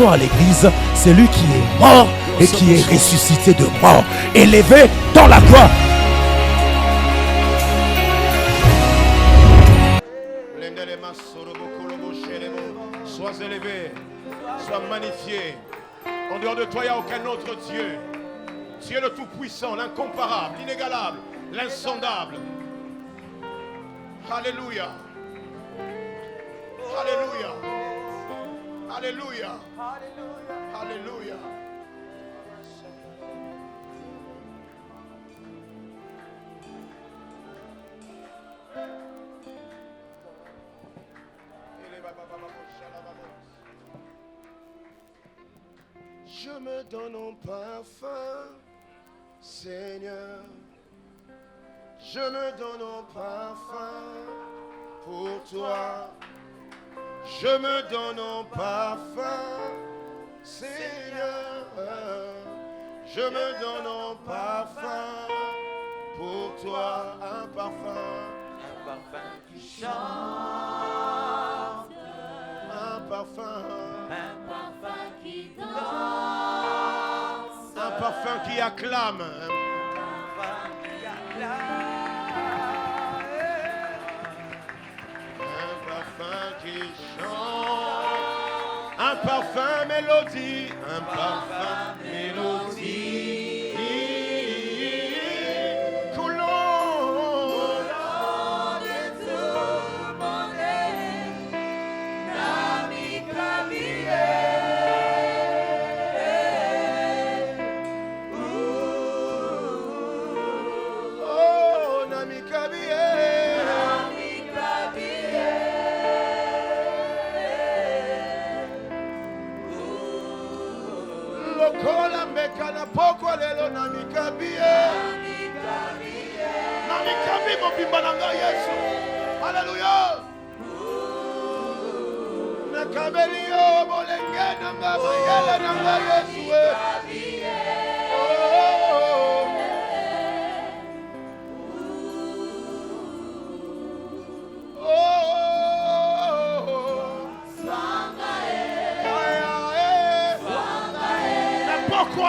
à l'église, c'est lui qui est mort et qui est ressuscité de mort, élevé dans la gloire. Sois élevé, sois magnifié. En dehors de toi, il n'y a aucun autre Dieu. Tu es le tout-puissant, l'incomparable, l'inégalable, l'insondable. Alléluia. Alléluia. Alléluia. Alléluia. Je me donne en parfum, Seigneur. Je me donne en parfum pour toi. Je me donne en parfum, Seigneur. Je me donne en parfum pour toi. Un parfum qui chante, un parfum qui danse, un parfum qui acclame, un parfum qui chante, un parfum mélodie, un parfum mélodie. Poko lelo na mikabie mobimba na ngai Yesu. Alléluia. Nakabeli yo bolenge na nga mayele na nga Yesu.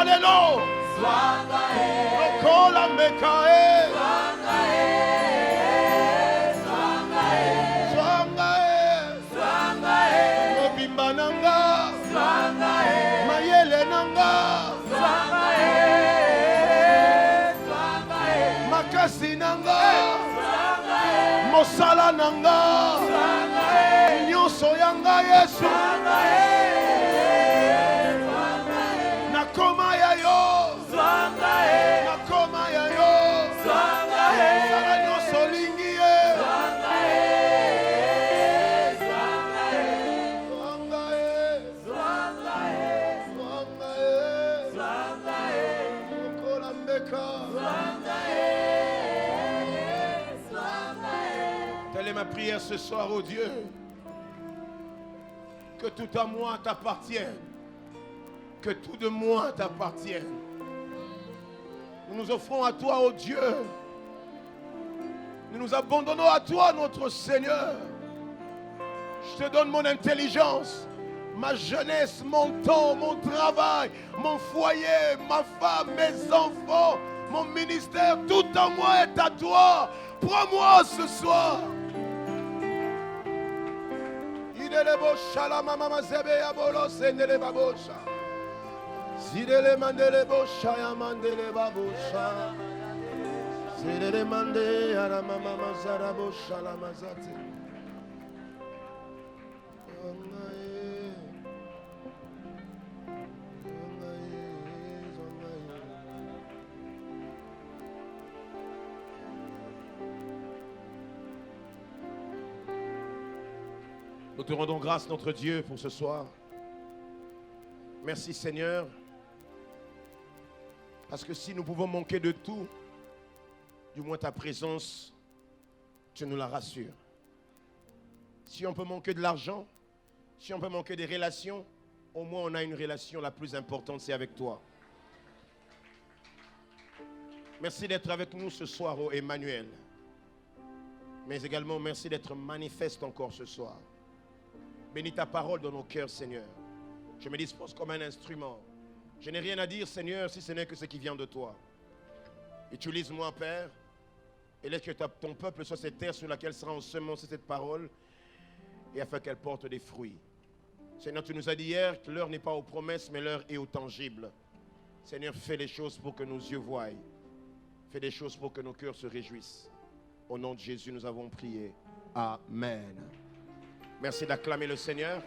Lelo lokola mekae mobimba nanga mayele nanga makasi nanga mosala nanga nyonso yanga Yesu. Nakoma ya yo, nakoma ya yo, sala nyonso lingi ye, lokola mbeka. Telle est ma prière ce soir, oh Dieu, que tout à moi t'appartienne. Que tout de moi t'appartienne. Nous nous offrons à toi, ô Dieu. Nous nous abandonnons à toi, notre Seigneur. Je te donne mon intelligence, ma jeunesse, mon temps, mon travail, mon foyer, ma femme, mes enfants, mon ministère. Tout en moi est à toi. Prends-moi ce soir. Zidele mandele bosha ya mandele babosha. Zidele mande ya la mama mazara bosha la mazate. Nous te rendons grâce, notre Dieu, pour ce soir. Merci Seigneur. Parce que si nous pouvons manquer de tout, du moins ta présence, tu nous la rassures. Si on peut manquer de l'argent, si on peut manquer des relations, au moins on a une relation la plus importante, c'est avec toi. Merci d'être avec nous ce soir, ô Emmanuel. Mais également merci d'être manifeste encore ce soir. Bénis ta parole dans nos cœurs, Seigneur. Je me dispose comme un instrument. Je n'ai rien à dire, Seigneur, si ce n'est que ce qui vient de toi. Utilise-moi, Père, et laisse que ton peuple soit cette terre sur laquelle sera ensemencée cette parole, et afin qu'elle porte des fruits. Seigneur, tu nous as dit hier que l'heure n'est pas aux promesses, mais l'heure est au tangible. Seigneur, fais les choses pour que nos yeux voient. Fais des choses pour que nos cœurs se réjouissent. Au nom de Jésus, nous avons prié. Amen. Merci d'acclamer le Seigneur.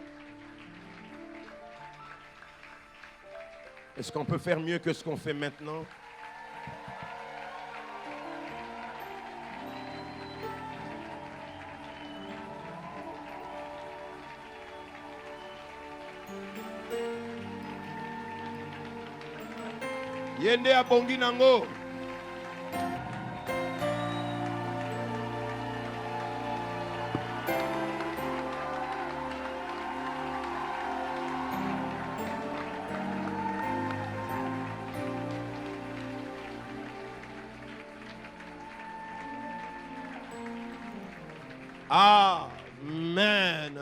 Est-ce qu'on peut faire mieux que ce qu'on fait maintenant? Yende abongi nango. Amen.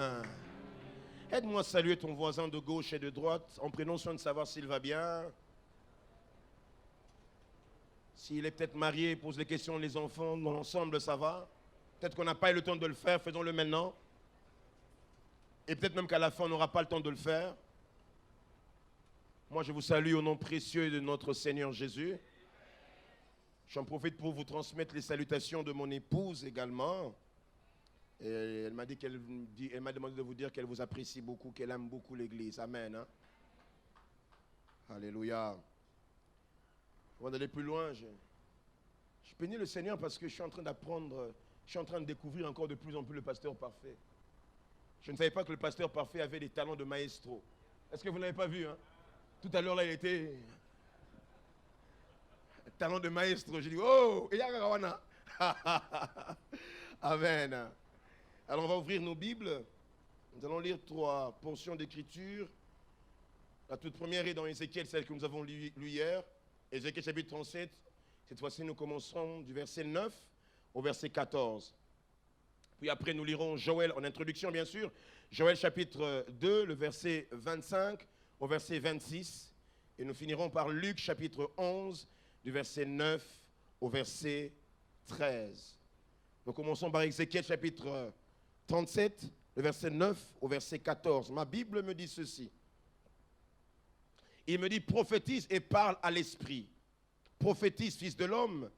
Aide-moi à saluer ton voisin de gauche et de droite en prenant soin de savoir s'il va bien. S'il est peut-être marié, pose les questions, les enfants, dans l'ensemble, ça va. Peut-être qu'on n'a pas eu le temps de le faire, faisons-le maintenant. Et peut-être même qu'à la fin, on n'aura pas le temps de le faire. Moi, je vous salue au nom précieux de notre Seigneur Jésus. J'en profite pour vous transmettre les salutations de mon épouse également. Et elle m'a demandé de vous dire qu'elle vous apprécie beaucoup, qu'elle aime beaucoup l'église. Amen. Hein? Alléluia. Avant d'aller plus loin, je bénis le Seigneur parce que je suis en train d'apprendre, je suis en train de découvrir encore de plus en plus le pasteur parfait. Je ne savais pas que le pasteur parfait avait des talents de maestro. Est-ce que vous n'avez pas vu? Hein? Tout à l'heure, là, il était talent de maestro. J'ai dit, oh, il y a Amen. Alors, on va ouvrir nos Bibles. Nous allons lire 3 portions d'écriture. La toute première est dans Ézéchiel, celle que nous avons lue hier. Ézéchiel chapitre 37. Cette fois-ci, nous commencerons du verset 9 au verset 14. Puis après, nous lirons Joël en introduction, bien sûr. Joël chapitre 2, le verset 25 au verset 26. Et nous finirons par Luc chapitre 11, du verset 9 au verset 13. Nous commençons par Ézéchiel chapitre 37, le verset 9 au verset 14. Ma Bible me dit ceci. Il me dit, prophétise et parle à l'esprit. Prophétise, fils de l'homme,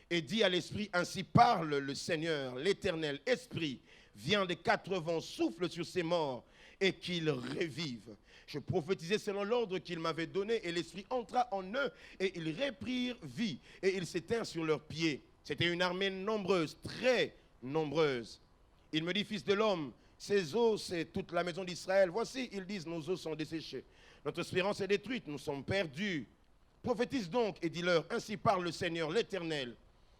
et dis à l'esprit, ainsi parle le Seigneur, l'Éternel. Esprit, viens des 4 vents, souffle sur ces morts, et qu'ils revivent. Je prophétisais selon l'ordre qu'il m'avait donné, et l'esprit entra en eux, et ils reprirent vie, et ils s'éteignirent sur leurs pieds. C'était une armée nombreuse, très nombreuse. Il me dit, fils de l'homme, ces eaux, c'est toute la maison d'Israël. Voici, ils disent, nos eaux sont desséchées. Notre espérance est détruite, nous sommes perdus. Prophétise donc et dis-leur, ainsi parle le Seigneur, l'Éternel.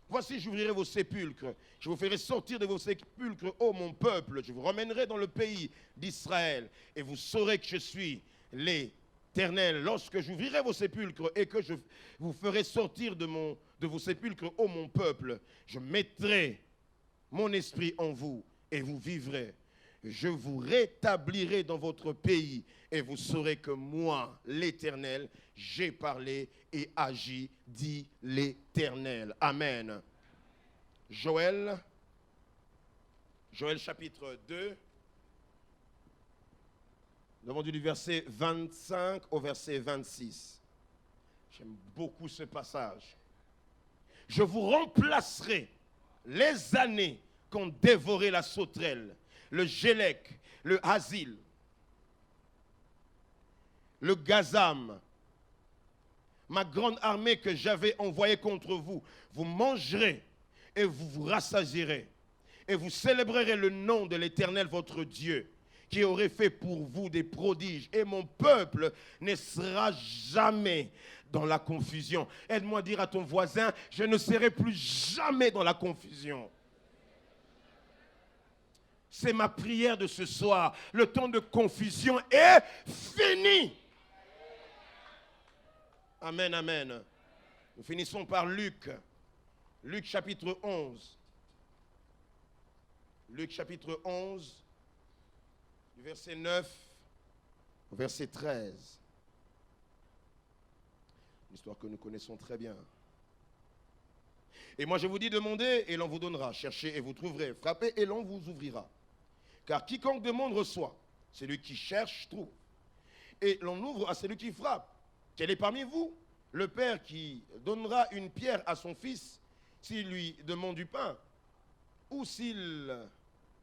Voici, j'ouvrirai vos sépulcres. Je vous ferai sortir de vos sépulcres, ô mon peuple. Je vous ramènerai dans le pays d'Israël. Et vous saurez que je suis l'Éternel. Lorsque j'ouvrirai vos sépulcres et que je vous ferai sortir de vos sépulcres, ô mon peuple, je mettrai mon esprit en vous et vous vivrez. Je vous rétablirai dans votre pays et vous saurez que moi, l'Éternel, j'ai parlé et agi, dit l'Éternel. Amen. Joël chapitre 2. Nous avons dit du verset 25 au verset 26. J'aime beaucoup ce passage. Je vous remplacerai les années qu'ont dévoré la sauterelle, le gélec, le hasil, le gazam, ma grande armée que j'avais envoyée contre vous. Vous mangerez et vous vous rassasierez. Et vous célébrerez le nom de l'Éternel votre Dieu, qui aurait fait pour vous des prodiges. Et mon peuple ne sera jamais dans la confusion. Aide-moi à dire à ton voisin, je ne serai plus jamais dans la confusion. C'est ma prière de ce soir. Le temps de confusion est fini. Amen, amen. Nous finissons par Luc. Luc chapitre 11. Luc chapitre 11, du verset 9 verset 13. Une histoire que nous connaissons très bien. Et moi je vous dis, demandez et l'on vous donnera, cherchez et vous trouverez, frappez et l'on vous ouvrira. Car quiconque demande reçoit, celui qui cherche trouve. Et l'on ouvre à celui qui frappe. Quel est parmi vous le père qui donnera une pierre à son fils s'il lui demande du pain? Ou s'il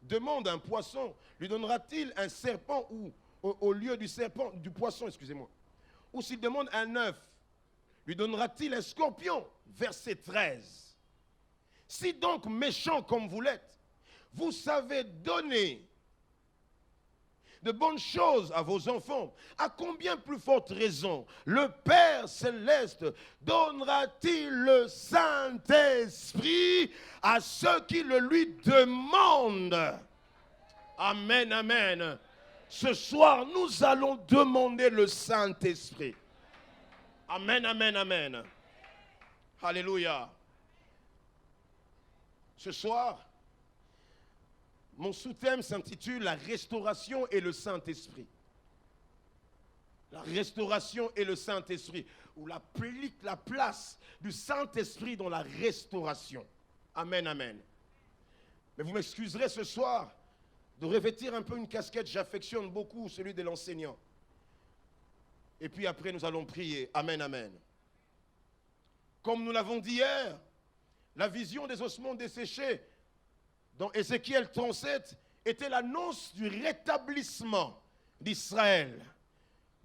demande un poisson, lui donnera-t-il un serpent ou au lieu du serpent, du poisson, excusez-moi? Ou s'il demande un œuf, lui donnera-t-il un scorpion? Verset 13. Si donc méchant comme vous l'êtes, vous savez donner de bonnes choses à vos enfants, à combien plus forte raison le Père Céleste donnera-t-il le Saint-Esprit à ceux qui le lui demandent? Amen, amen. Ce soir, nous allons demander le Saint-Esprit. Amen, amen, amen. Alléluia. Ce soir, mon sous-thème s'intitule « La restauration et le Saint-Esprit ». La restauration et le Saint-Esprit, ou la place du Saint-Esprit dans la restauration. Amen, amen. Mais vous m'excuserez ce soir de revêtir un peu une casquette. J'affectionne beaucoup celui de l'enseignant. Et puis après, nous allons prier. Amen, amen. Comme nous l'avons dit hier, la vision des ossements desséchés dans Ézéchiel 37 était l'annonce du rétablissement d'Israël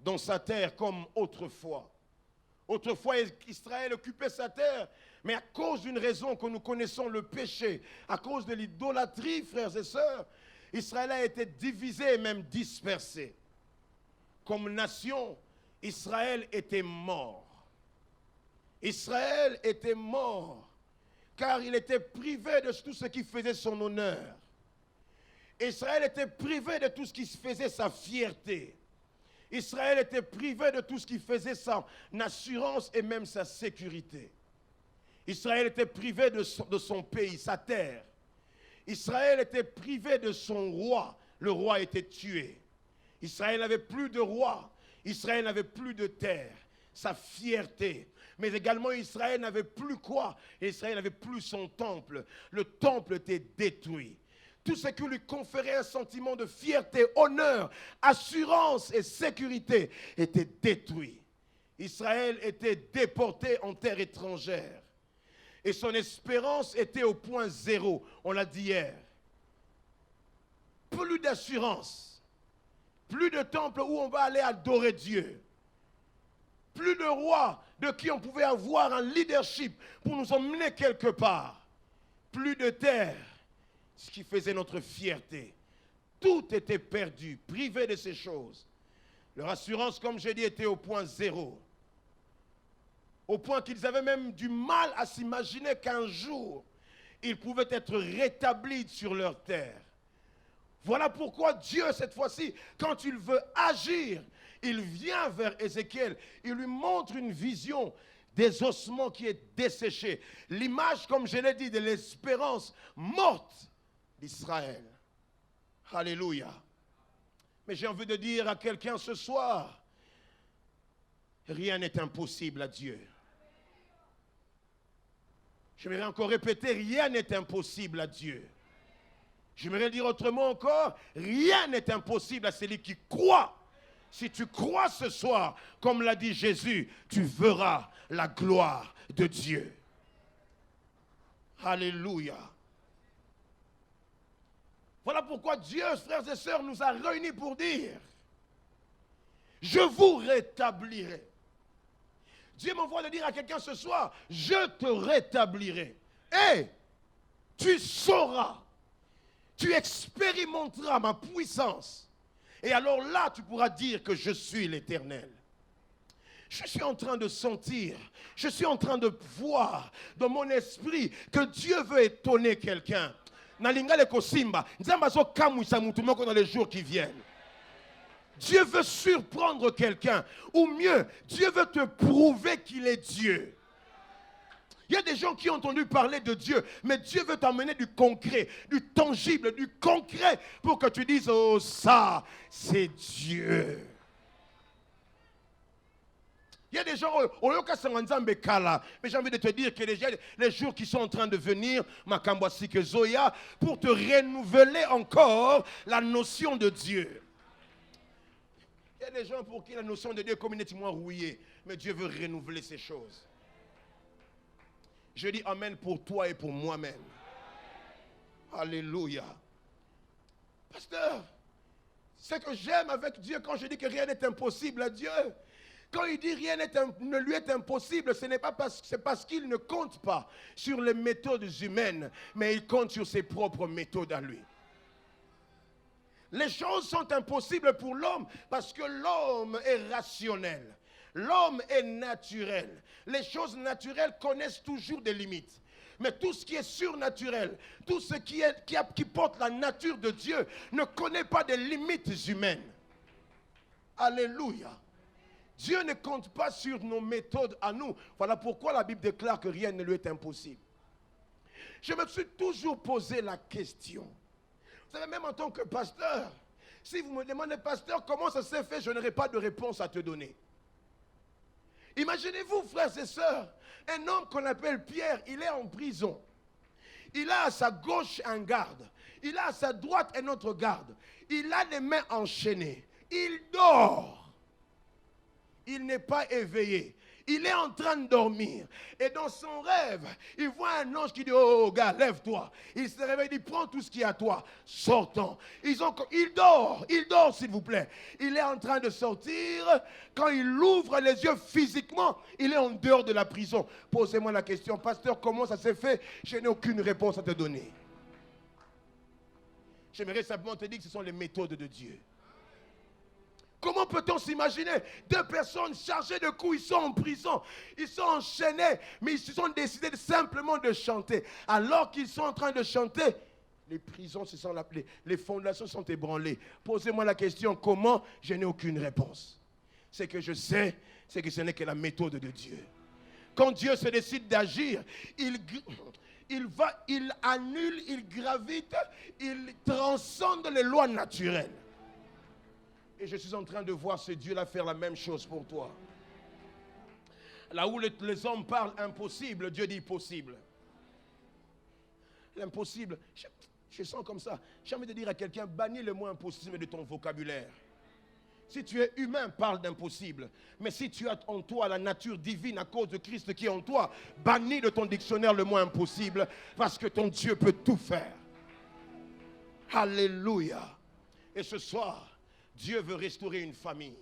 dans sa terre comme autrefois. Autrefois, Israël occupait sa terre, mais à cause d'une raison que nous connaissons, le péché, à cause de l'idolâtrie, frères et sœurs, Israël a été divisé et même dispersé. Comme nation, Israël était mort. Israël était mort, car il était privé de tout ce qui faisait son honneur. Israël était privé de tout ce qui faisait sa fierté. Israël était privé de tout ce qui faisait son assurance et même sa sécurité. Israël était privé de son pays, sa terre. Israël était privé de son roi. Le roi était tué. Israël n'avait plus de roi. Israël n'avait plus de terre. Sa fierté. Mais également Israël n'avait plus quoi? Israël n'avait plus son temple. Le temple était détruit. Tout ce qui lui conférait un sentiment de fierté, honneur, assurance et sécurité était détruit. Israël était déporté en terre étrangère. Et son espérance était au point zéro. On l'a dit hier. Plus d'assurance. Plus de temple où on va aller adorer Dieu. Plus de rois de qui on pouvait avoir un leadership pour nous emmener quelque part. Plus de terre, ce qui faisait notre fierté. Tout était perdu, privé de ces choses. Leur assurance, comme j'ai dit, était au point zéro. Au point qu'ils avaient même du mal à s'imaginer qu'un jour, ils pouvaient être rétablis sur leur terre. Voilà pourquoi Dieu, cette fois-ci, quand il veut agir, il vient vers Ézéchiel, il lui montre une vision des ossements qui est desséchés. L'image, comme je l'ai dit, de l'espérance morte d'Israël. Alléluia. Mais j'ai envie de dire à quelqu'un ce soir, rien n'est impossible à Dieu. J'aimerais encore répéter, rien n'est impossible à Dieu. J'aimerais dire autrement encore, rien n'est impossible à celui qui croit. Si tu crois ce soir, comme l'a dit Jésus, tu verras la gloire de Dieu. Alléluia. Voilà pourquoi Dieu, frères et sœurs, nous a réunis pour dire, je vous rétablirai. Dieu m'envoie de dire à quelqu'un ce soir, je te rétablirai. Et tu sauras, tu expérimenteras ma puissance. Et alors là, tu pourras dire que je suis l'Éternel. Je suis en train de sentir, je suis en train de voir dans mon esprit que Dieu veut étonner quelqu'un. Dans les jours qui viennent. Dieu veut surprendre quelqu'un. Ou mieux, Dieu veut te prouver qu'il est Dieu. Il y a des gens qui ont entendu parler de Dieu, mais Dieu veut t'amener du concret, du tangible, du concret, pour que tu dises, oh ça, c'est Dieu. Il y a des gens, mais j'ai envie de te dire que les jours qui sont en train de venir, pour te renouveler encore la notion de Dieu. Il y a des gens pour qui la notion de Dieu est complètement rouillée, mais Dieu veut renouveler ces choses. Je dis amen pour toi et pour moi-même. Alléluia. Pasteur, ce que j'aime avec Dieu quand je dis que rien n'est impossible à Dieu, quand il dit rien ne lui est impossible, ce n'est pas parce qu'il ne compte pas sur les méthodes humaines, mais il compte sur ses propres méthodes à lui. Les choses sont impossibles pour l'homme parce que l'homme est rationnel. L'homme est naturel. Les choses naturelles connaissent toujours des limites. Mais tout ce qui est surnaturel, tout ce qui porte la nature de Dieu ne connaît pas de limites humaines. Alléluia. Dieu ne compte pas sur nos méthodes à nous. Voilà pourquoi la Bible déclare que rien ne lui est impossible. Je me suis toujours posé la question. Vous savez, même en tant que pasteur, si vous me demandez, pasteur, comment ça s'est fait, je n'aurai pas de réponse à te donner. Imaginez-vous, frères et sœurs, un homme qu'on appelle Pierre, il est en prison. Il a à sa gauche un garde. Il a à sa droite un autre garde. Il a les mains enchaînées. Il dort. Il n'est pas éveillé. Il est en train de dormir. Et dans son rêve, il voit un ange qui dit, oh gars, lève-toi. Il se réveille, il dit, prends tout ce qui est à toi. Sortons. Il dort s'il vous plaît. Il est en train de sortir. Quand il ouvre les yeux physiquement, il est en dehors de la prison. Posez-moi la question, pasteur, comment ça s'est fait? Je n'ai aucune réponse à te donner. J'aimerais simplement te dire que ce sont les méthodes de Dieu. Comment peut-on s'imaginer deux personnes chargées de coups, ils sont en prison, ils sont enchaînés, mais ils se sont décidés simplement de chanter. Alors qu'ils sont en train de chanter, les prisons se sont appelées, les fondations sont ébranlées. Posez-moi la question, comment? Je n'ai aucune réponse. Ce que je sais, c'est que ce n'est que la méthode de Dieu. Quand Dieu se décide d'agir, il annule, il gravite, il transcende les lois naturelles. Et je suis en train de voir ce Dieu-là faire la même chose pour toi. Là où les hommes parlent impossible, Dieu dit possible. L'impossible, je sens comme ça. J'ai envie de dire à quelqu'un, bannis le mot impossible de ton vocabulaire. Si tu es humain, parle d'impossible. Mais si tu as en toi la nature divine à cause de Christ qui est en toi, bannis de ton dictionnaire le mot impossible parce que ton Dieu peut tout faire. Alléluia. Et ce soir, Dieu veut restaurer une famille.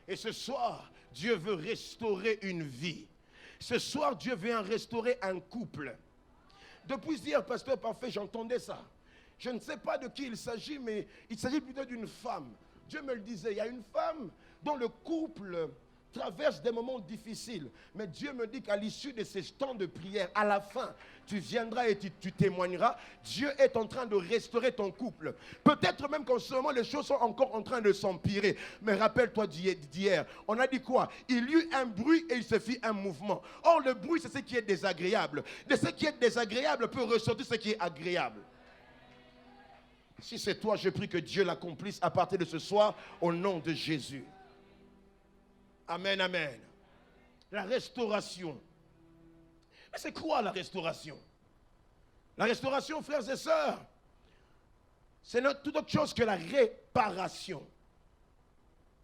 Et ce soir, Dieu veut restaurer une vie. Ce soir, Dieu vient restaurer un couple. Depuis hier, pasteur parfait, j'entendais ça. Je ne sais pas de qui il s'agit, mais il s'agit plutôt d'une femme. Dieu me le disait, il y a une femme dont le couple traverse des moments difficiles. Mais Dieu me dit qu'à l'issue de ces temps de prière, à la fin, tu viendras et tu témoigneras. Dieu est en train de restaurer ton couple. Peut-être même qu'en ce moment, les choses sont encore en train de s'empirer. Mais rappelle-toi d'hier, on a dit quoi? Il y eut un bruit et il se fit un mouvement. Or, le bruit, c'est ce qui est désagréable. De ce qui est désagréable peut ressortir ce qui est agréable. Si c'est toi, je prie que Dieu l'accomplisse à partir de ce soir, au nom de Jésus. Amen, amen. La restauration. Mais c'est quoi la restauration? La restauration, frères et sœurs, c'est tout autre chose que la réparation.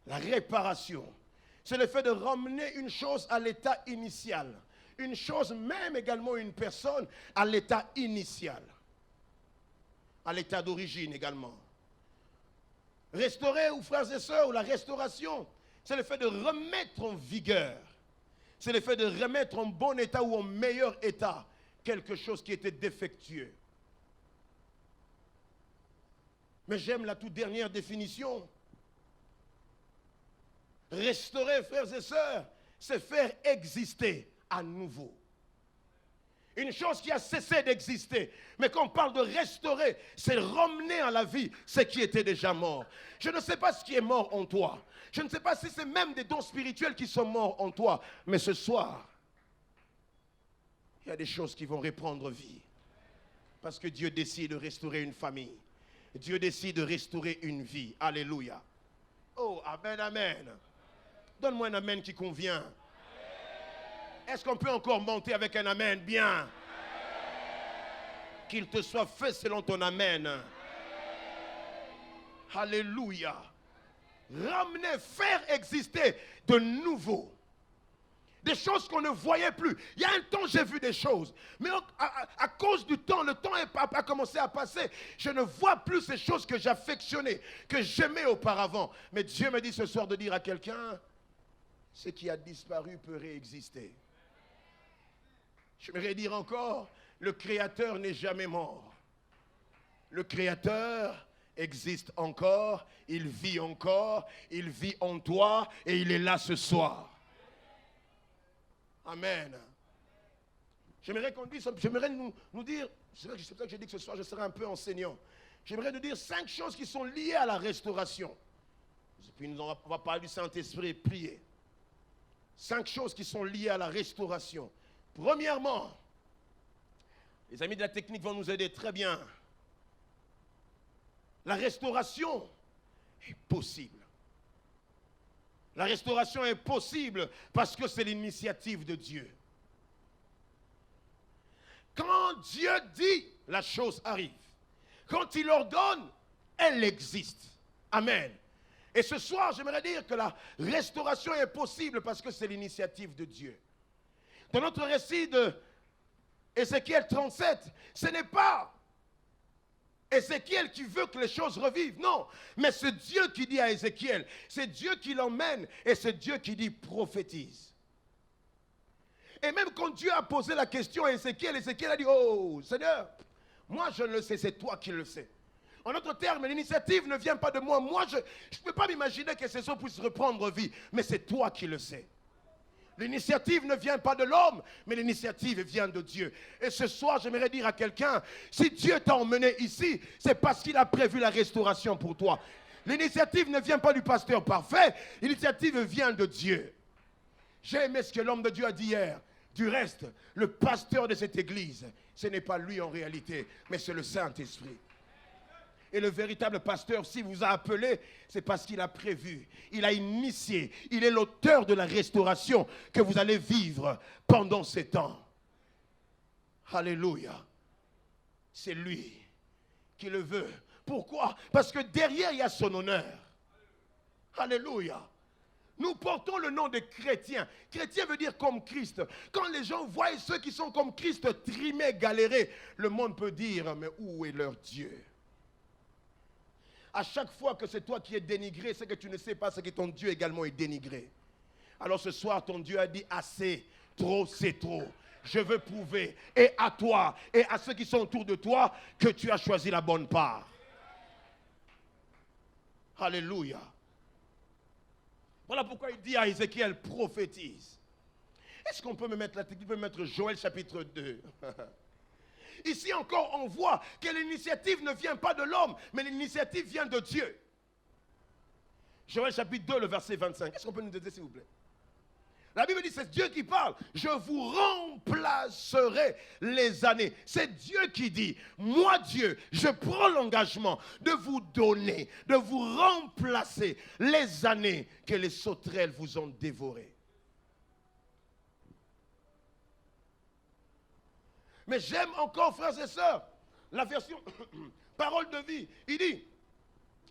La réparation, c'est le fait de ramener une chose à l'état initial. Une chose, même également une personne, à l'état initial. À l'état d'origine également. Restaurer, ou frères et sœurs, ou la restauration, c'est le fait de remettre en vigueur. C'est le fait de remettre en bon état ou en meilleur état quelque chose qui était défectueux. Mais j'aime la toute dernière définition. Restaurer, frères et sœurs, c'est faire exister à nouveau. Une chose qui a cessé d'exister. Mais quand on parle de restaurer, c'est ramener à la vie ce qui était déjà mort. Je ne sais pas ce qui est mort en toi. Je ne sais pas si c'est même des dons spirituels qui sont morts en toi. Mais ce soir, il y a des choses qui vont reprendre vie. Parce que Dieu décide de restaurer une famille. Dieu décide de restaurer une vie. Alléluia. Oh, amen, amen. Donne-moi un amen qui convient. Est-ce qu'on peut encore monter avec un amen bien? Qu'il te soit fait selon ton amen. Alléluia. Ramener, faire exister de nouveau. Des choses qu'on ne voyait plus. Il y a un temps, j'ai vu des choses. Mais à cause du temps, le temps a commencé à passer. Je ne vois plus ces choses que j'affectionnais, que j'aimais auparavant. Mais Dieu me dit ce soir de dire à quelqu'un, ce qui a disparu peut réexister. Je vais dire encore, le Créateur n'est jamais mort. Le Créateur existe encore, il vit en toi et il est là ce soir. Amen. J'aimerais nous dire, c'est pour ça que j'ai dit que ce soir je serai un peu enseignant. J'aimerais nous dire 5 choses qui sont liées à la restauration. Et puis on va parler du Saint-Esprit et prier. 5 choses qui sont liées à la restauration. Premièrement, les amis de la technique vont nous aider très bien. La restauration est possible. La restauration est possible parce que c'est l'initiative de Dieu. Quand Dieu dit, la chose arrive. Quand il ordonne, elle existe. Amen. Et ce soir, j'aimerais dire que la restauration est possible parce que c'est l'initiative de Dieu. Dans notre récit de Ézéchiel 37, ce n'est pas Ézéchiel qui veut que les choses revivent, non. Mais c'est Dieu qui dit à Ézéchiel, c'est Dieu qui l'emmène et c'est Dieu qui dit prophétise. Et même quand Dieu a posé la question à Ézéchiel, Ézéchiel a dit, oh Seigneur, moi je ne le sais, c'est toi qui le sais. En d'autres termes, l'initiative ne vient pas de moi. Moi, je ne peux pas m'imaginer que ces eaux puissent reprendre vie, mais c'est toi qui le sais. L'initiative ne vient pas de l'homme, mais l'initiative vient de Dieu. Et ce soir, j'aimerais dire à quelqu'un, si Dieu t'a emmené ici, c'est parce qu'il a prévu la restauration pour toi. L'initiative ne vient pas du pasteur parfait, l'initiative vient de Dieu. J'ai aimé ce que l'homme de Dieu a dit hier. Du reste, le pasteur de cette église, ce n'est pas lui en réalité, mais c'est le Saint-Esprit. Et le véritable pasteur, s'il vous a appelé, c'est parce qu'il a prévu, il a initié, il est l'auteur de la restauration que vous allez vivre pendant ces temps. Alléluia. C'est lui qui le veut. Pourquoi? Parce que derrière, il y a son honneur. Alléluia. Nous portons le nom de chrétien. Chrétien veut dire comme Christ. Quand les gens voient ceux qui sont comme Christ trimer, galérer, le monde peut dire, mais où est leur Dieu? À chaque fois que c'est toi qui es dénigré, c'est que tu ne sais pas, c'est que ton Dieu également est dénigré. Alors ce soir, ton Dieu a dit assez, trop c'est trop. Je veux prouver, et à toi, et à ceux qui sont autour de toi, que tu as choisi la bonne part. Alléluia. Voilà pourquoi il dit à Ézéchiel, prophétise. Est-ce qu'on peut me mettre la technique, peut me mettre Joël chapitre 2. Ici encore, on voit que l'initiative ne vient pas de l'homme, mais l'initiative vient de Dieu. Joël chapitre 2, le verset 25. Est-ce qu'on peut nous aider, s'il vous plaît? La Bible dit, c'est Dieu qui parle. Je vous remplacerai les années. C'est Dieu qui dit, moi Dieu, je prends l'engagement de vous donner, de vous remplacer les années que les sauterelles vous ont dévorées. Mais j'aime encore, frères et sœurs, la version parole de vie. Il dit,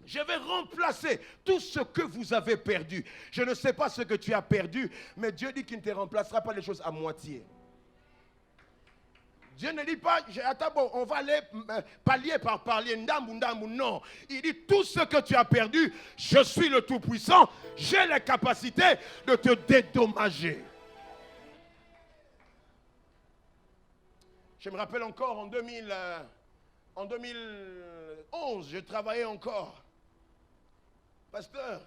je vais remplacer tout ce que vous avez perdu. Je ne sais pas ce que tu as perdu, mais Dieu dit qu'il ne te remplacera pas les choses à moitié. Dieu ne dit pas, attends, bon, on va aller palier par palier, ndambu, non. Il dit, tout ce que tu as perdu, je suis le Tout-Puissant, j'ai la capacité de te dédommager. Je me rappelle encore en 2011, je travaillais encore. Pasteur,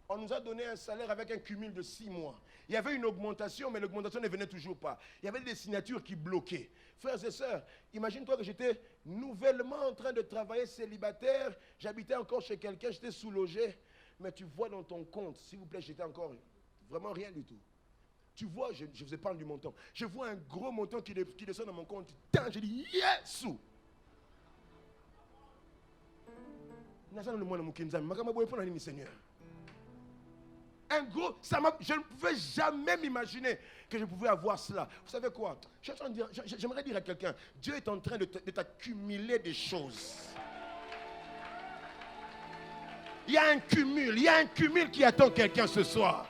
on nous a donné un salaire avec un cumul de 6 mois. Il y avait une augmentation, mais l'augmentation ne venait toujours pas. Il y avait des signatures qui bloquaient. Frères et sœurs, imagine-toi que j'étais nouvellement en train de travailler célibataire. J'habitais encore chez quelqu'un, j'étais sous-logé. Mais tu vois dans ton compte, s'il vous plaît, j'étais encore vraiment rien du tout. Tu vois, je ne vous épargne du montant. Je vois un gros montant qui descend dans mon compte. Je dis, yes! un gros... je ne pouvais jamais m'imaginer que je pouvais avoir cela. Vous savez quoi? J'aimerais dire à quelqu'un, Dieu est en train de t'accumuler des choses. Il y a un cumul qui attend quelqu'un ce soir.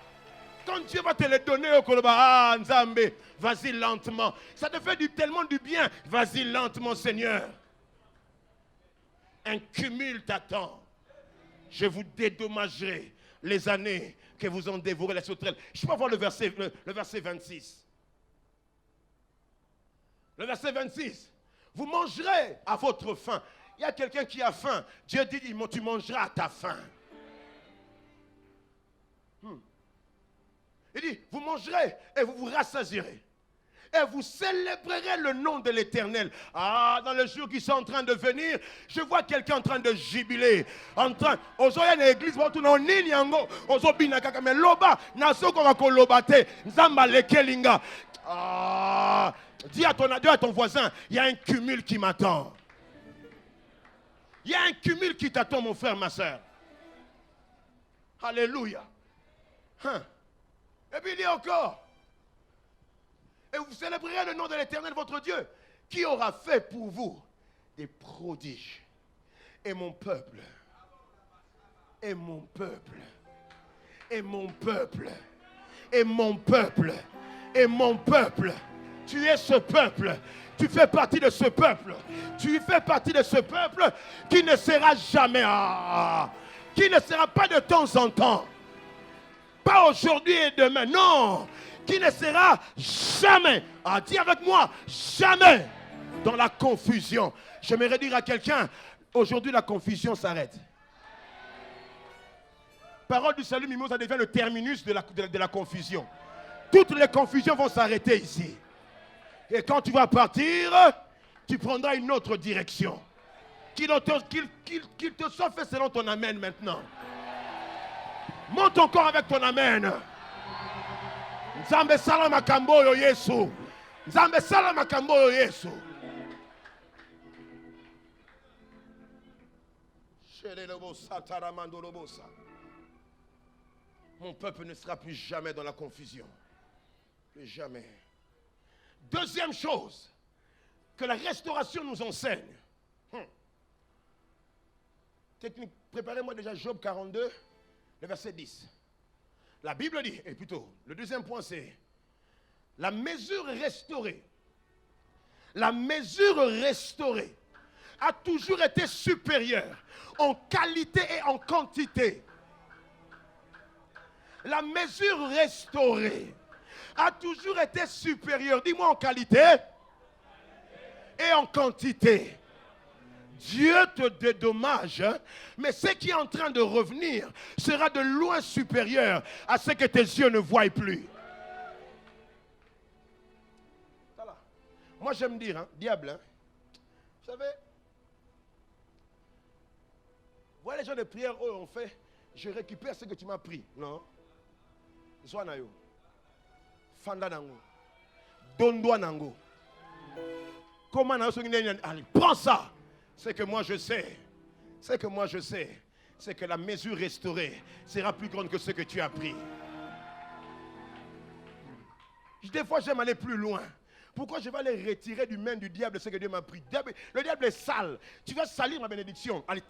Quand Dieu va te les donner au Koloba, Nzambe, vas-y lentement. Ça te fait tellement du bien. Vas-y lentement, Seigneur. Un cumul t'attend. Je vous dédommagerai les années que vous ont dévoré les sauterelles. Je peux voir le verset 26. Le verset 26. Vous mangerez à votre faim. Il y a quelqu'un qui a faim. Dieu dit, tu mangeras à ta faim. Il dit, vous mangerez et vous vous rassasierez. Et vous célébrerez le nom de l'Éternel. Ah, dans les jours qui sont en train de venir, je vois quelqu'un en train de jubiler. En train, ozoya na église, on nini yango, ozobina kaka me loba, na soko wako lobate, nzamba lekelinga. Ah, dis à ton voisin, il y a un cumul qui m'attend. Il y a un cumul qui t'attend, mon frère, ma soeur. Alléluia. Et puis il dit encore, et vous célébrerez le nom de l'Éternel, votre Dieu, qui aura fait pour vous des prodiges. Et mon peuple, et mon peuple, et mon peuple, et mon peuple, et mon peuple. Tu es ce peuple. Tu fais partie de ce peuple. Tu fais partie de ce peuple qui ne sera jamais, qui ne sera pas de temps en temps. Pas aujourd'hui et demain, non. Qui ne sera jamais, dis avec moi, jamais dans la confusion. J'aimerais dire à quelqu'un, aujourd'hui la confusion s'arrête. Parole du salut Mimosa devient le terminus de la confusion. Toutes les confusions vont s'arrêter ici. Et quand tu vas partir, tu prendras une autre direction. Qu'il te soit fait selon ton amen maintenant. Monte encore avec ton amen. Nzambe sala makambo yo Yesu. Nzambe sala makambo yo Yesu. Mon peuple ne sera plus jamais dans la confusion. Plus jamais. Deuxième chose que la restauration nous enseigne. Technique, préparez-moi déjà Job 42, le verset 10. La Bible dit, et plutôt, le deuxième point c'est, la mesure restaurée. La mesure restaurée a toujours été supérieure en qualité et en quantité. La mesure restaurée a toujours été supérieure, dis-moi en qualité et en quantité. Dieu te dédommage, mais ce qui est en train de revenir sera de loin supérieur à ce que tes yeux ne voient plus. Voilà. Moi j'aime dire, diable, vous savez, voilà les gens de prière, eux ont fait, je récupère ce que tu m'as pris. Non. Sois nayo. Fanda nango. Dondwa nango. Comment nayo prends ça. C'est que moi je sais. C'est que moi je sais. C'est que la mesure restaurée sera plus grande que ce que tu as pris. Des fois j'aime aller plus loin. Pourquoi je vais aller retirer du main du diable ce que Dieu m'a pris? Le diable est sale. Tu vas salir ma bénédiction. Allez,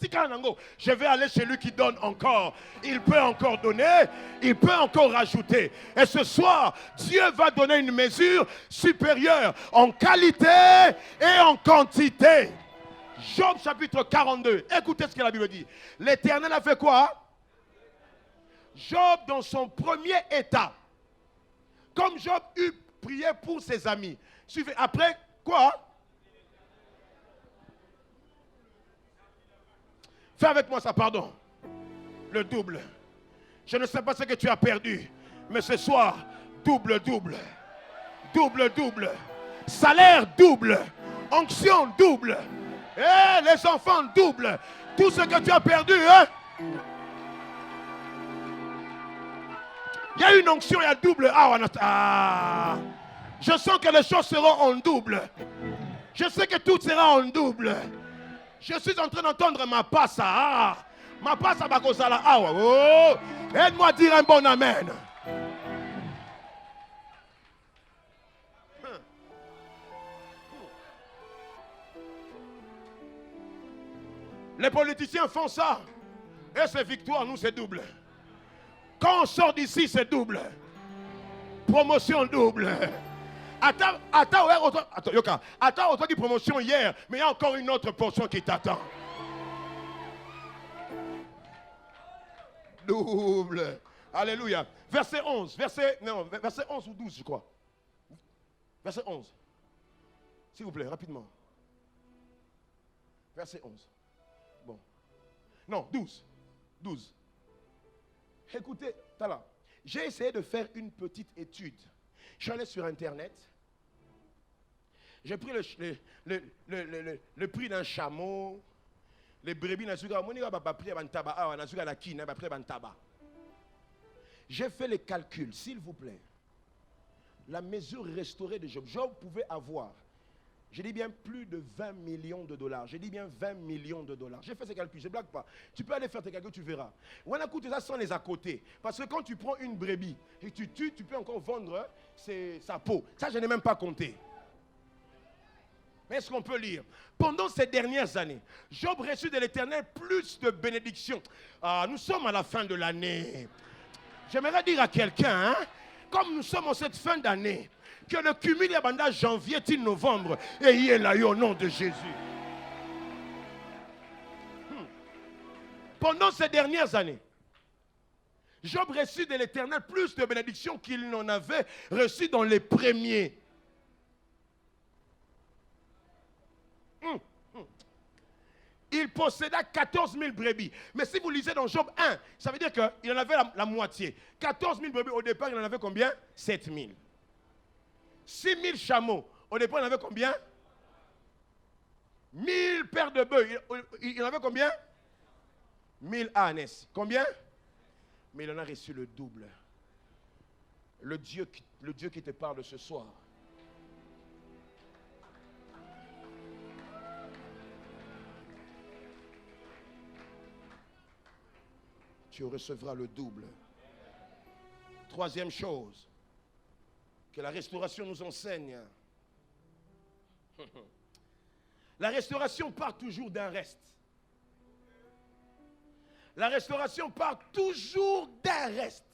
je vais aller chez lui qui donne encore. Il peut encore donner. Il peut encore rajouter. Et ce soir, Dieu va donner une mesure supérieure en qualité et en quantité. Job chapitre 42. Écoutez ce que la Bible dit. L'Éternel a fait quoi? Job dans son premier état. Comme Job eut prié pour ses amis. Suivez. Après, quoi? Fais avec moi ça, pardon. Le double. Je ne sais pas ce que tu as perdu. Mais ce soir, double. Double. Salaire double. Onction double. Et les enfants double. Tout ce que tu as perdu, hein? Il y a une onction, il y a double. Je sens que les choses seront en double. Je sais que tout sera en double. Je suis en train d'entendre ma passe. Ma passe à Bakosala. Aide-moi à dire un bon amen. Les politiciens font ça. Et c'est victoire, nous c'est double. Quand on sort d'ici, c'est double. Promotion double. Attends, autant de promotion hier, mais il y a encore une autre portion qui t'attend. Double. Alléluia. Verset 11. Verset 11 ou 12, je crois. Verset 11. S'il vous plaît, rapidement. Verset 11. Bon. Non, 12. 12. Écoutez, là. J'ai essayé de faire une petite étude. Je suis allé sur Internet. J'ai pris le prix d'un chameau. Les brebis, j'ai fait les calculs, s'il vous plaît. La mesure restaurée de Job. Job pouvait avoir, je dis bien plus de 20 millions de dollars. Je dis bien 20 millions de dollars. J'ai fait ces calculs, je ne blague pas. Tu peux aller faire tes calculs, tu verras. On a coûté ça sans les à côté. Parce que quand tu prends une brebis et tu tues, tu peux encore vendre sa peau. Ça, je n'ai même pas compté. Mais est-ce qu'on peut lire? Pendant ces dernières années, Job reçut de l'Éternel plus de bénédictions. Ah, nous sommes à la fin de l'année. J'aimerais dire à quelqu'un, hein, comme nous sommes en cette fin d'année, que le cumul est bandage janvier till novembre et il est là au nom de Jésus. Pendant ces dernières années, Job reçut de l'Éternel plus de bénédictions qu'il n'en avait reçu dans les premiers. Il posséda 14 000 brebis. Mais si vous lisez dans Job 1, ça veut dire qu'il en avait la moitié. 14 000 brebis, au départ, il en avait combien? 7 000. 6 000 chameaux. Au départ, il en avait combien? 1000 paires de bœufs. Il en avait combien? 1000 ânes. Combien? Mais il en a reçu le double. Le Dieu qui te parle ce soir. Tu recevras le double. Troisième chose que la restauration nous enseigne. La restauration part toujours d'un reste. La restauration part toujours d'un reste.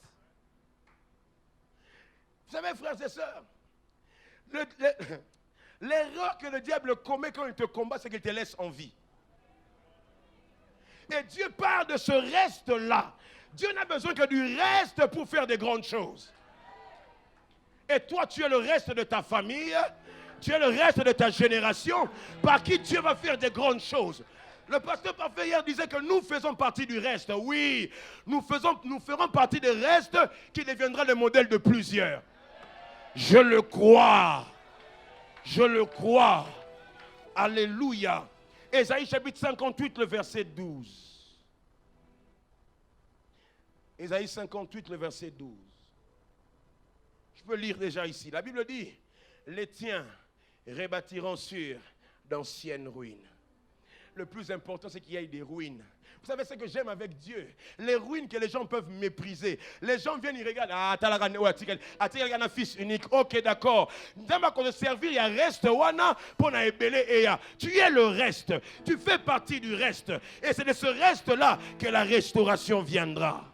Vous savez, frères et sœurs, l'erreur que le diable commet quand il te combat, c'est qu'il te laisse en vie. Et Dieu part de ce reste-là. Dieu n'a besoin que du reste pour faire des grandes choses. Et toi, tu es le reste de ta famille, tu es le reste de ta génération, par qui Dieu va faire des grandes choses. Le pasteur parfait hier disait que nous faisons partie du reste. Oui, nous ferons partie des restes qui deviendra le modèle de plusieurs. Je le crois. Je le crois. Alléluia. Ésaïe chapitre 58, le verset 12. Ésaïe 58, le verset 12. Je peux lire déjà ici. La Bible dit, les tiens rebâtiront sur d'anciennes ruines. Le plus important, c'est qu'il y ait des ruines. Vous savez ce que j'aime avec Dieu? Les ruines que les gens peuvent mépriser. Les gens viennent, ils regardent. Ah, tu as un fils unique. Ok, d'accord. Dans ma servir, il y a reste. Tu es le reste. Tu fais partie du reste. Et c'est de ce reste-là que la restauration viendra.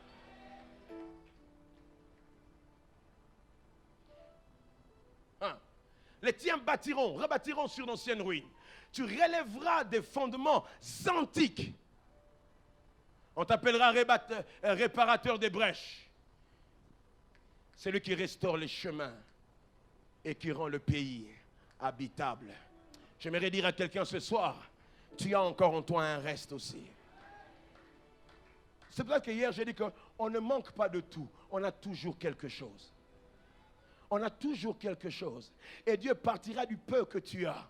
Les tiens rebâtiront sur d'anciennes ruines. Tu relèveras des fondements antiques. On t'appellera réparateur des brèches. Celui qui restaure les chemins et qui rend le pays habitable. J'aimerais dire à quelqu'un ce soir, tu as encore en toi un reste aussi. C'est pour ça que hier j'ai dit qu'on ne manque pas de tout. On a toujours quelque chose. On a toujours quelque chose. Et Dieu partira du peu que tu as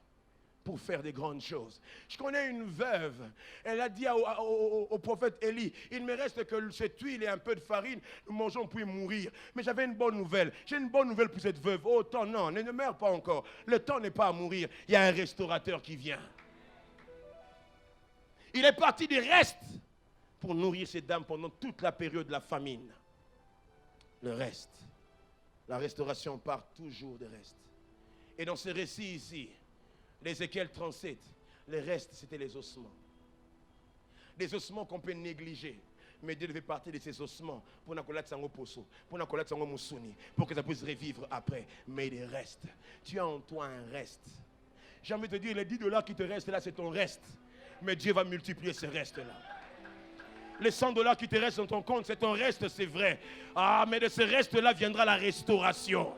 pour faire des grandes choses. Je connais une veuve, elle a dit au prophète Élie, il me reste que cette huile et un peu de farine, nous mangeons puis mourir. Mais j'avais une bonne nouvelle. J'ai une bonne nouvelle pour cette veuve. Oh, temps, non, ne meurs pas encore. Le temps n'est pas à mourir. Il y a un restaurateur qui vient. Il est parti des restes pour nourrir ces dames pendant toute la période de la famine. Le reste. La restauration part toujours des restes. Et dans ce récit ici, d'Ézéchiel 37, les restes, c'était les ossements. Des ossements qu'on peut négliger. Mais Dieu devait partir de ces ossements pour que ça puisse revivre après. Mais il reste. Tu as en toi un reste. J'ai envie de te dire, les $10 qui te restent là, c'est ton reste. Mais Dieu va multiplier ce reste-là. Les $100 qui te restent dans ton compte, c'est ton reste, c'est vrai. Ah, mais de ce reste-là viendra la restauration.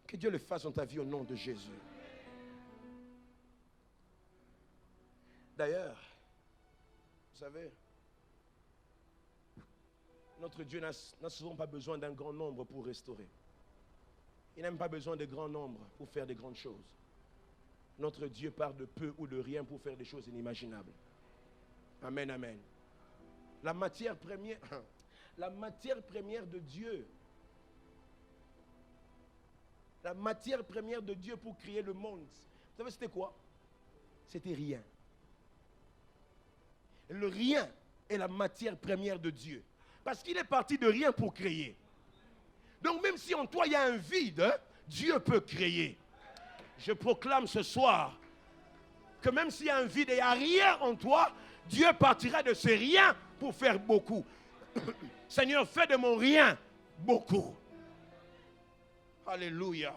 Que Dieu le fasse dans ta vie au nom de Jésus. D'ailleurs, vous savez, notre Dieu n'a souvent pas besoin d'un grand nombre pour restaurer. Il n'a même pas besoin de grand nombre pour faire de grandes choses. Notre Dieu part de peu ou de rien pour faire des choses inimaginables. Amen, amen. La matière première de Dieu, la matière première de Dieu pour créer le monde, vous savez c'était quoi? C'était rien. Le rien est la matière première de Dieu. Parce qu'il est parti de rien pour créer. Donc même si en toi il y a un vide, Dieu peut créer. Je proclame ce soir que même s'il y a un vide et il n'y a rien en toi, Dieu partira de ce rien pour faire beaucoup. Seigneur, fais de mon rien beaucoup. Alléluia.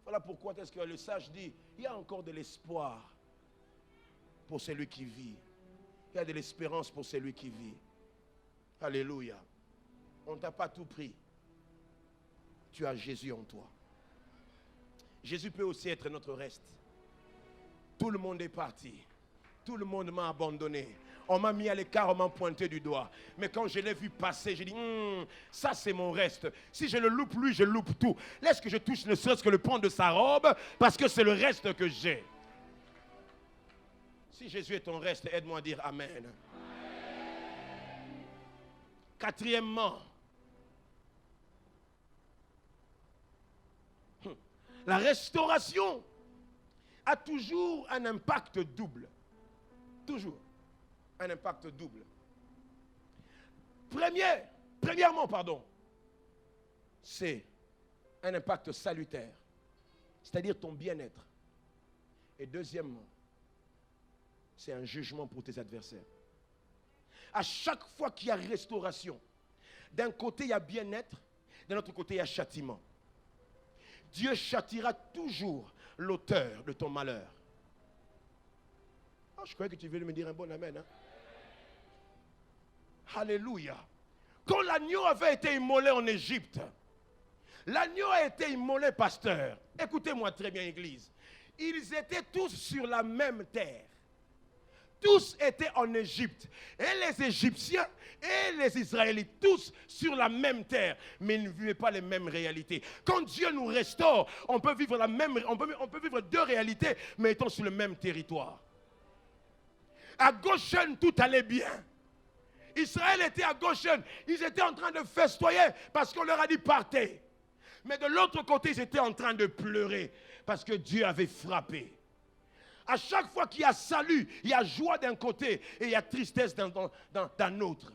Voilà pourquoi est-ce que le sage dit, il y a encore de l'espoir pour celui qui vit. Il y a de l'espérance pour celui qui vit. Alléluia. On ne t'a pas tout pris. Tu as Jésus en toi. Jésus peut aussi être notre reste. Tout le monde est parti. Tout le monde m'a abandonné. On m'a mis à l'écart, on m'a pointé du doigt. Mais quand je l'ai vu passer, j'ai dit, ça c'est mon reste. Si je le loupe lui, je loupe tout. Laisse que je touche ne serait-ce que le pan de sa robe, parce que c'est le reste que j'ai. Si Jésus est ton reste, aide-moi à dire Amen. Quatrièmement, la restauration a toujours un impact double. Toujours un impact double. Premièrement, c'est un impact salutaire, c'est-à-dire ton bien-être. Et deuxièmement, c'est un jugement pour tes adversaires. À chaque fois qu'il y a restauration, d'un côté il y a bien-être, d'un autre côté il y a châtiment. Dieu châtira toujours l'auteur de ton malheur. Oh, je croyais que tu voulais me dire un bon amen. Hein? Alléluia. Quand l'agneau avait été immolé en Égypte, l'agneau a été immolé, pasteur. Écoutez-moi très bien, église. Ils étaient tous sur la même terre. Tous étaient en Égypte. Et les Égyptiens et les Israélites, tous sur la même terre. Mais ils ne vivaient pas les mêmes réalités. Quand Dieu nous restaure, on peut vivre vivre deux réalités, mais étant sur le même territoire. À Goshen, tout allait bien. Israël était à Goshen. Ils étaient en train de festoyer parce qu'on leur a dit partez. Mais de l'autre côté, ils étaient en train de pleurer parce que Dieu avait frappé. À chaque fois qu'il y a salut, il y a joie d'un côté et il y a tristesse d'un autre.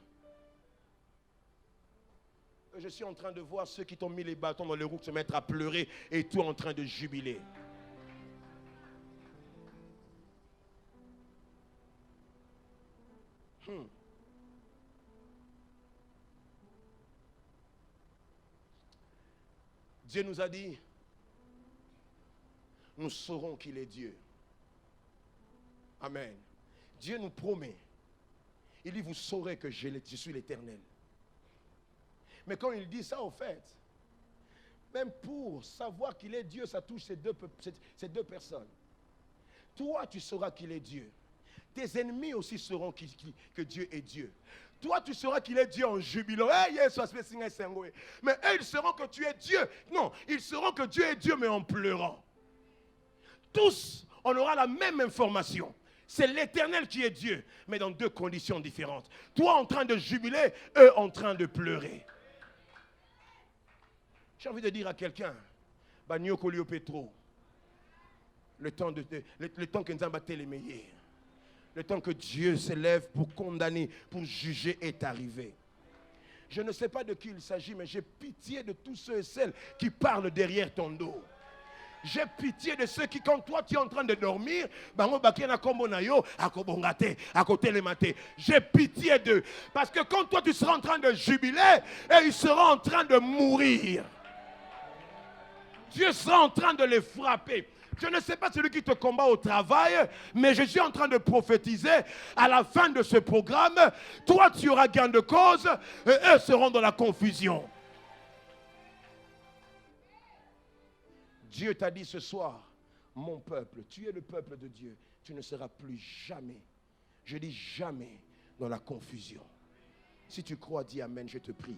Je suis en train de voir ceux qui t'ont mis les bâtons dans les roues se mettre à pleurer et toi en train de jubiler. Dieu nous a dit, nous saurons qu'il est Dieu. Amen. Dieu nous promet. Il dit, vous saurez que je suis l'Éternel. Mais quand il dit ça, au fait, même pour savoir qu'il est Dieu, ça touche ces deux personnes. Toi, tu sauras qu'il est Dieu. Tes ennemis aussi sauront que Dieu est Dieu. Toi, tu sauras qu'il est Dieu en jubilant. Mais eux, ils sauront que tu es Dieu. Non, ils sauront que Dieu est Dieu, mais en pleurant. Tous, on aura la même information. C'est l'Éternel qui est Dieu, mais dans deux conditions différentes. Toi en train de jubiler, eux en train de pleurer. J'ai envie de dire à quelqu'un, Bagno Petro, le temps que nous avons battu les meilleurs. Le temps que Dieu s'élève pour condamner, pour juger est arrivé. Je ne sais pas de qui il s'agit, mais j'ai pitié de tous ceux et celles qui parlent derrière ton dos. J'ai pitié de ceux qui, quand toi tu es en train de dormir, j'ai pitié d'eux. Parce que quand toi tu seras en train de jubiler, et ils seront en train de mourir. Dieu sera en train de les frapper. Je ne sais pas celui qui te combat au travail, mais je suis en train de prophétiser à la fin de ce programme, toi tu auras gain de cause et eux seront dans la confusion. Dieu t'a dit ce soir, mon peuple, tu es le peuple de Dieu, tu ne seras plus jamais, je dis jamais, dans la confusion. Si tu crois, dis amen, je te prie.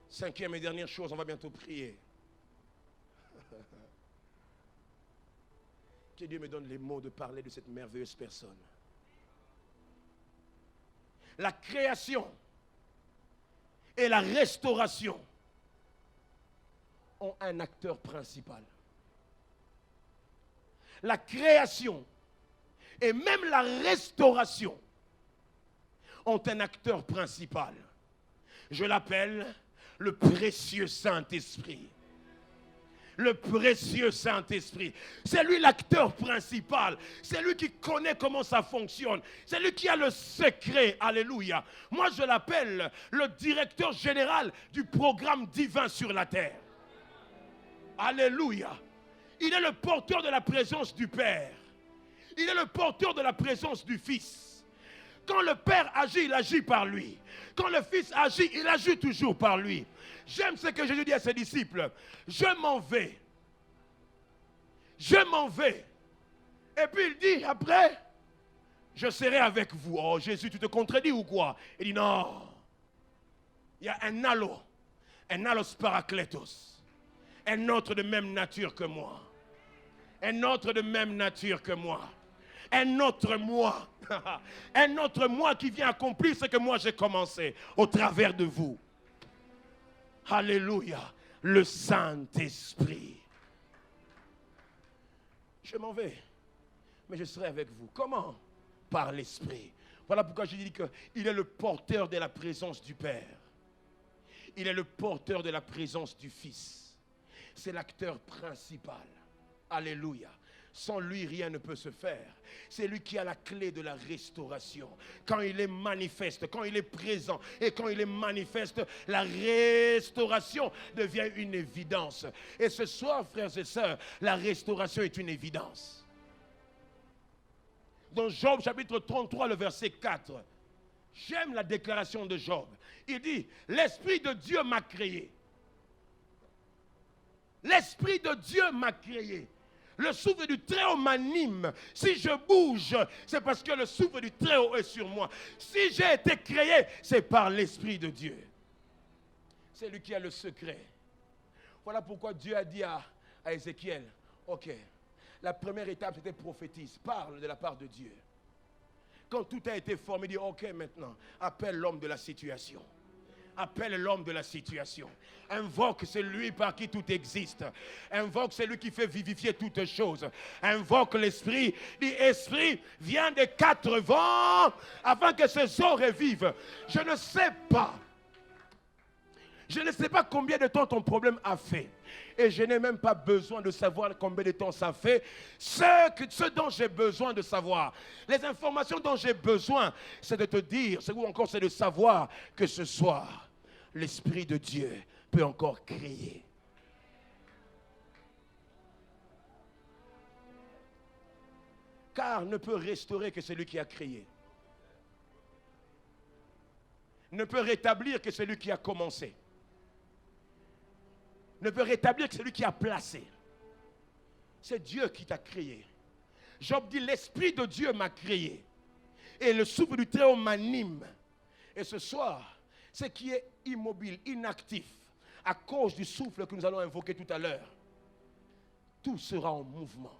Cinquième et dernière chose, on va bientôt prier. Que Dieu me donne les mots de parler de cette merveilleuse personne. La création et la restauration ont un acteur principal. La création et même la restauration ont un acteur principal. Je l'appelle le précieux Saint-Esprit. Le précieux Saint-Esprit. C'est lui l'acteur principal. C'est lui qui connaît comment ça fonctionne. C'est lui qui a le secret. Alléluia. Moi, je l'appelle le directeur général du programme divin sur la terre. Alléluia. Il est le porteur de la présence du Père. Il est le porteur de la présence du Fils. Quand le Père agit, il agit par lui. Quand le Fils agit, il agit toujours par lui. J'aime ce que Jésus dit à ses disciples. Je m'en vais. Je m'en vais. Et puis il dit après, je serai avec vous. Oh Jésus, tu te contredis ou quoi? Il dit non. Il y a un allos parakletos. Un autre de même nature que moi. Un autre de même nature que moi. Un autre moi. Un autre moi qui vient accomplir ce que moi j'ai commencé au travers de vous. Alléluia. Le Saint-Esprit. Je m'en vais, mais je serai avec vous. Comment? Par l'Esprit. Voilà pourquoi je dis qu'il est le porteur de la présence du Père. Il est le porteur de la présence du Fils. C'est l'acteur principal. Alléluia. Sans lui, rien ne peut se faire. C'est lui qui a la clé de la restauration. Quand il est manifeste, quand il est présent et quand il est manifeste, la restauration devient une évidence. Et ce soir, frères et sœurs, la restauration est une évidence. Dans Job chapitre 33, le verset 4, j'aime la déclaration de Job. Il dit, l'Esprit de Dieu m'a créé. L'Esprit de Dieu m'a créé. Le souffle du Très-Haut m'anime. Si je bouge, c'est parce que le souffle du Très-Haut est sur moi. Si j'ai été créé, c'est par l'Esprit de Dieu. C'est lui qui a le secret. Voilà pourquoi Dieu a dit à Ézéchiel, ok, la première étape c'était prophétise, parle de la part de Dieu. Quand tout a été formé, il dit, ok maintenant, appelle l'homme de la situation. Appelle l'homme de la situation. Invoque celui par qui tout existe. Invoque celui qui fait vivifier toutes choses. Invoque l'Esprit. Dit, Esprit, viens des quatre vents afin que ces eaux revivent. Je ne sais pas. Je ne sais pas combien de temps ton problème a fait. Et je n'ai même pas besoin de savoir combien de temps ça fait. Ce dont j'ai besoin de savoir, les informations dont j'ai besoin, c'est de te dire, ou encore c'est de savoir que ce soir, l'Esprit de Dieu peut encore créer. Car ne peut restaurer que celui qui a créé. Ne peut rétablir que celui qui a commencé. Ne peut rétablir que celui qui a placé. C'est Dieu qui t'a créé. Job dit, l'Esprit de Dieu m'a créé. Et le souffle du Très-Haut m'anime. Et ce soir, ce qui est immobile, inactif, à cause du souffle que nous allons invoquer tout à l'heure, tout sera en mouvement.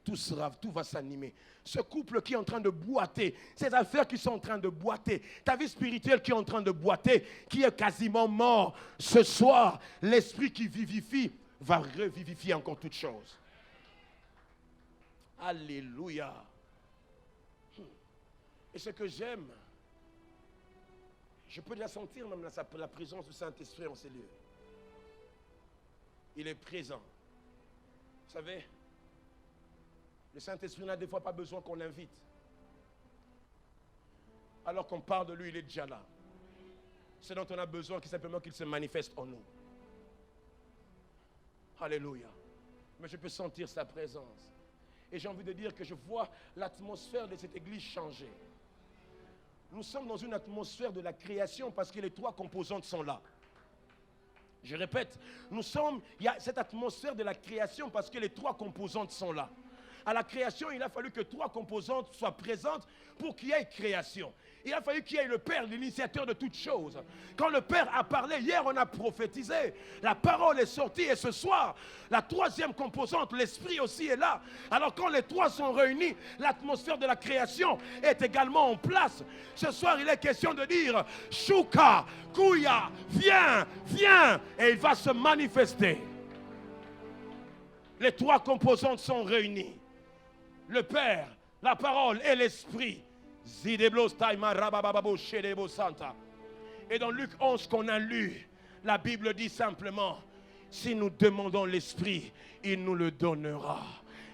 Tout va s'animer. Ce couple qui est en train de boiter, ces affaires qui sont en train de boiter, ta vie spirituelle qui est en train de boiter, qui est quasiment mort, ce soir, l'Esprit qui vivifie va revivifier encore toutes choses. Alléluia. Et ce que j'aime, je peux déjà sentir même la présence du Saint-Esprit en ces lieux. Il est présent. Vous savez, le Saint-Esprit n'a des fois pas besoin qu'on l'invite. Alors qu'on parle de lui, il est déjà là. Ce dont on a besoin, c'est simplement qu'il se manifeste en nous. Alléluia. Mais je peux sentir sa présence. Et j'ai envie de dire que je vois l'atmosphère de cette église changer. Nous sommes dans une atmosphère de la création parce que les trois composantes sont là. Je répète, il y a cette atmosphère de la création parce que les trois composantes sont là. À la création, il a fallu que trois composantes soient présentes pour qu'il y ait création. Il a fallu qu'il y ait le Père, l'initiateur de toutes choses. Quand le Père a parlé, hier on a prophétisé, la parole est sortie et ce soir, la troisième composante, l'Esprit aussi est là. Alors quand les trois sont réunis, l'atmosphère de la création est également en place. Ce soir, il est question de dire, Shuka, Kuya, viens, viens, et il va se manifester. Les trois composantes sont réunies. Le Père, la parole et l'Esprit. Et dans Luc 11 qu'on a lu, la Bible dit simplement, si nous demandons l'Esprit, il nous le donnera.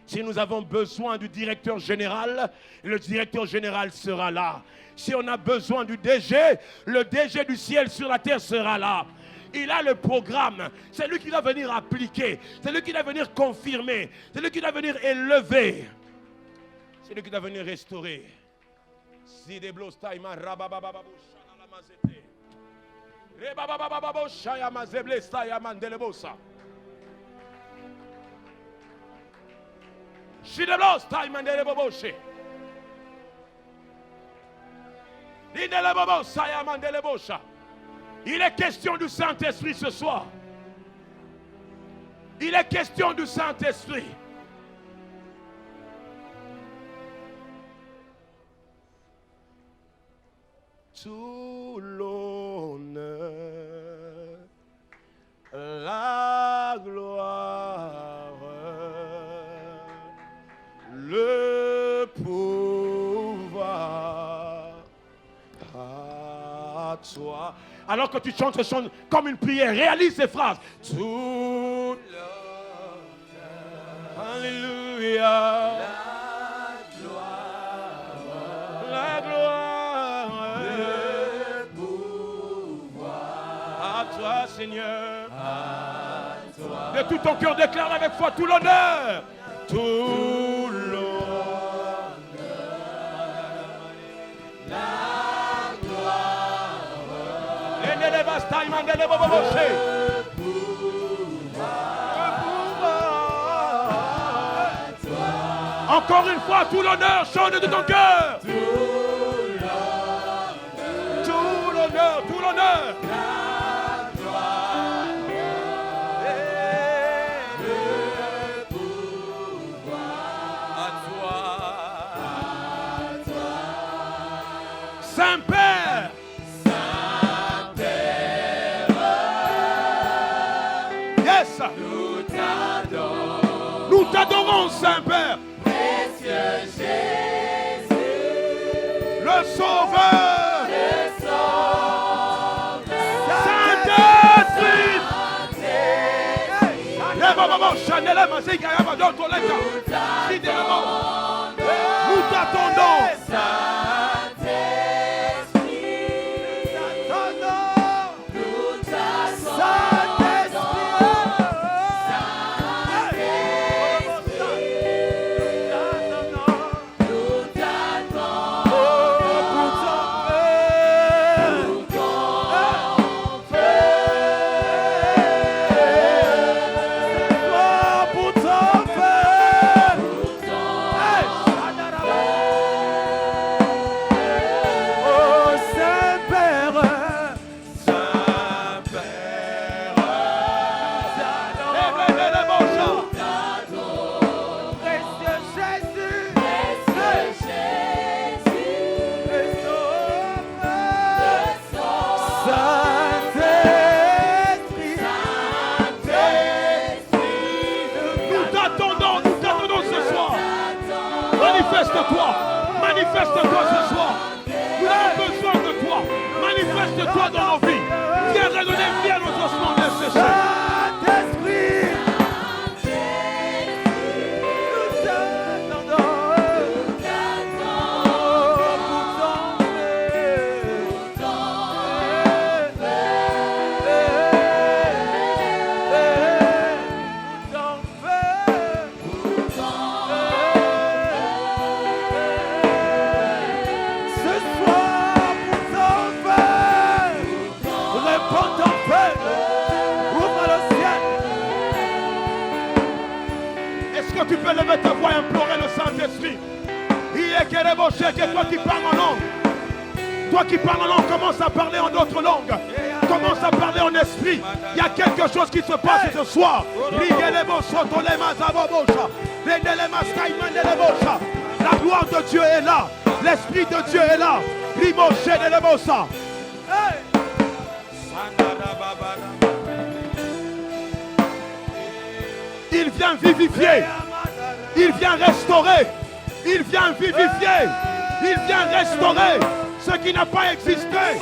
Si nous avons besoin du directeur général, le directeur général sera là. Si on a besoin du DG, le DG du ciel sur la terre sera là. Il a le programme. C'est lui qui va venir appliquer. C'est lui qui va venir confirmer. C'est lui qui va venir élever. C'est lui qui va venir restaurer. Il est question du Saint-Esprit ce soir. Il est question du Saint-Esprit. Tout l'honneur, la gloire, le pouvoir à toi. Alors que tu chantes ce chant comme une prière, réalise ces phrases. Tout l'honneur, alléluia, la gloire, le pouvoir à toi, Seigneur. À toi. De tout ton cœur, déclare avec foi tout l'honneur. Tout l'honneur, la gloire, le pouvoir. Encore une fois, tout l'honneur, chante de ton cœur. Tout l'honneur, tout l'honneur. Saint-Père, yes, nous t'adorons, Saint-Père, précieux Jésus, le Sauveur, Saint-Esprit, nous t'attendons. manifeste-toi. Manifeste-toi ce soir. Nous avons besoin de toi. Manifeste-toi dans nos vies. Viens redonner vie à notre ossements desséchés. Tu peux lever ta voix et implorer le Saint-Esprit. Que toi qui parles en langue, toi qui parles en langue, commence à parler en d'autres langues. Commence à parler en esprit. Il y a quelque chose qui se passe ce soir. La gloire de Dieu est là. L'Esprit de Dieu est là. Il vient vivifier. Il vient restaurer. Il vient vivifier. Il vient restaurer. Ce qui n'a pas existé,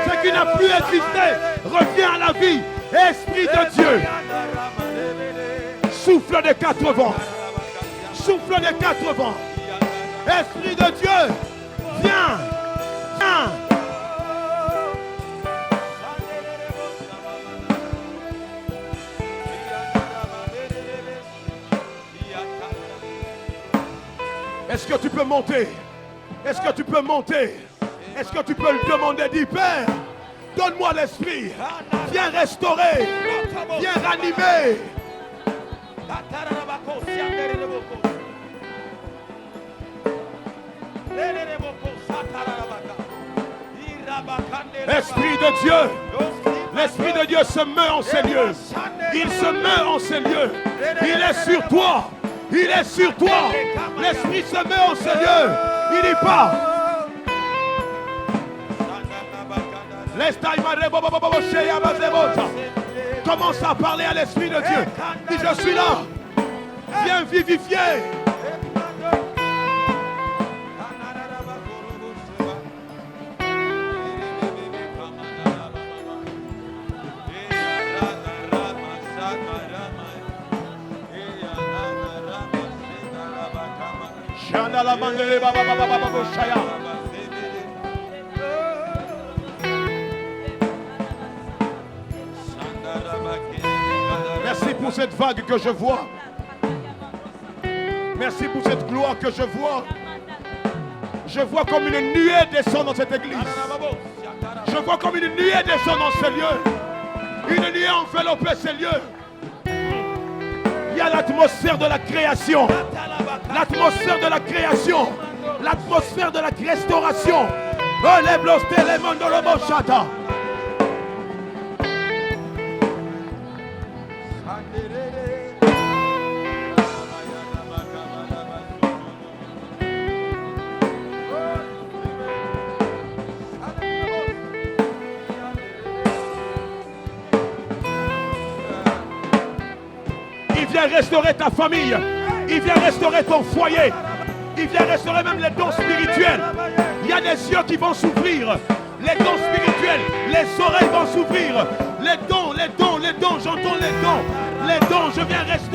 ce qui n'a plus existé, revient à la vie. Esprit de Dieu. Souffle des quatre vents. Souffle des quatre vents. Esprit de Dieu. Viens. Viens. Est-ce que tu peux monter? Est-ce que tu peux monter? Est-ce que tu peux le demander? Dis, Père, donne-moi l'esprit. Viens restaurer. Viens ranimer. Esprit de Dieu. L'Esprit de Dieu se meut en ces lieux. Il se meut en ces lieux. Il est sur toi. Il est sur toi. L'Esprit se met en ces lieux. Il dit pas. Commence à parler à l'Esprit de Dieu. Dis, je suis là. Viens vivifier. Merci pour cette vague que je vois. Merci pour cette gloire que je vois. Je vois comme une nuée descend dans cette église. Je vois comme une nuée descend dans ces lieux. Une nuée enveloppe ces lieux. Il y a l'atmosphère de la création. L'atmosphère de la création. L'atmosphère de la restauration. Il vient restaurer ta famille. Il vient restaurer ton foyer. Il vient restaurer même les dons spirituels. Il y a des yeux qui vont s'ouvrir. Les dons spirituels, les oreilles vont s'ouvrir. Les dons, j'entends les dons. Les dons, je viens restaurer.